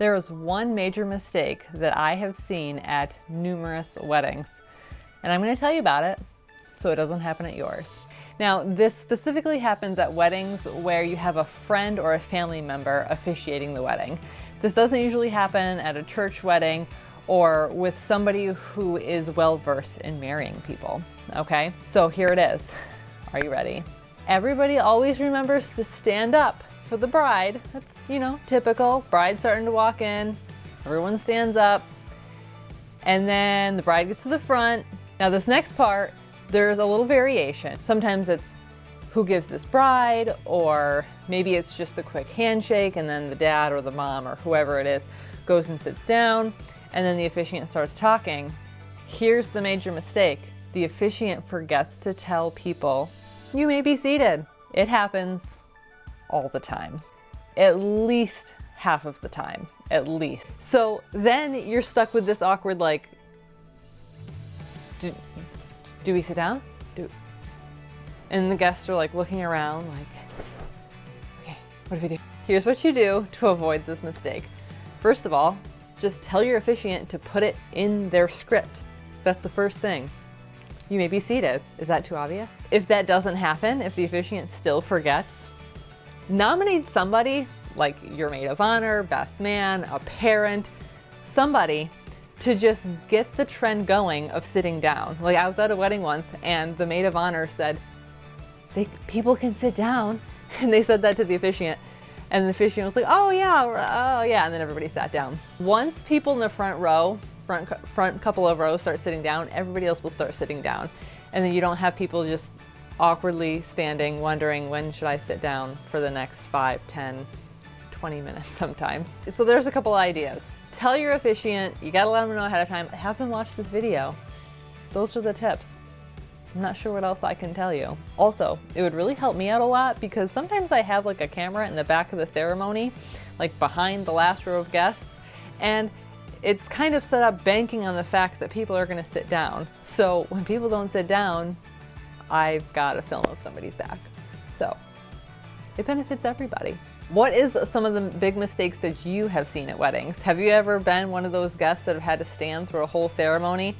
There is one major mistake that I have seen at numerous weddings, and I'm going to tell you about it so it doesn't happen at yours. Now, this specifically happens at weddings where you have a friend or a family member officiating the wedding. This doesn't usually happen at a church wedding or with somebody who is well-versed in marrying people, okay? So here it is. Are you ready? Everybody always remembers to stand up for the bride. That's, you know, typical. Bride starting to walk in, everyone stands up, and then the bride gets to the front. Now this next part, there's a little variation. Sometimes it's who gives this bride, or maybe it's just a quick handshake and then the dad or the mom or whoever it is goes and sits down, and then the officiant starts talking. Here's the major mistake. The officiant forgets to tell people, you may be seated. It happens all the time. At least half of the time, at least. So then you're stuck with this awkward, like, do we sit down? And the guests are like looking around like, okay, what do we do? Here's what you do to avoid this mistake. First of all, just tell your officiant to put it in their script. That's the first thing. You may be seated. Is that too obvious? If that doesn't happen, if the officiant still forgets, nominate somebody like your maid of honor, best man, a parent, somebody to just get the trend going of sitting down. Like I was at a wedding once and the maid of honor said, people can sit down. And they said that to the officiant. And the officiant was like, oh yeah. And then everybody sat down. Once people in the front row, front couple of rows start sitting down, everybody else will start sitting down. And then you don't have people just awkwardly standing, wondering when should I sit down for the next 5, 10, 20 minutes sometimes. So there's a couple ideas. Tell your officiant, you gotta let them know ahead of time, have them watch this video. Those are the tips. I'm not sure what else I can tell you. Also, it would really help me out a lot because sometimes I have like a camera in the back of the ceremony, like behind the last row of guests, and it's kind of set up banking on the fact that people are gonna sit down. So when people don't sit down, I've got a film of somebody's back. So it benefits everybody. What is some of the big mistakes that you have seen at weddings? Have you ever been one of those guests that have had to stand through a whole ceremony?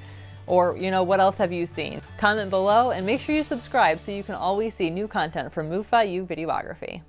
Or, you know, what else have you seen? Comment below and make sure you subscribe so you can always see new content from Moved by You Videography.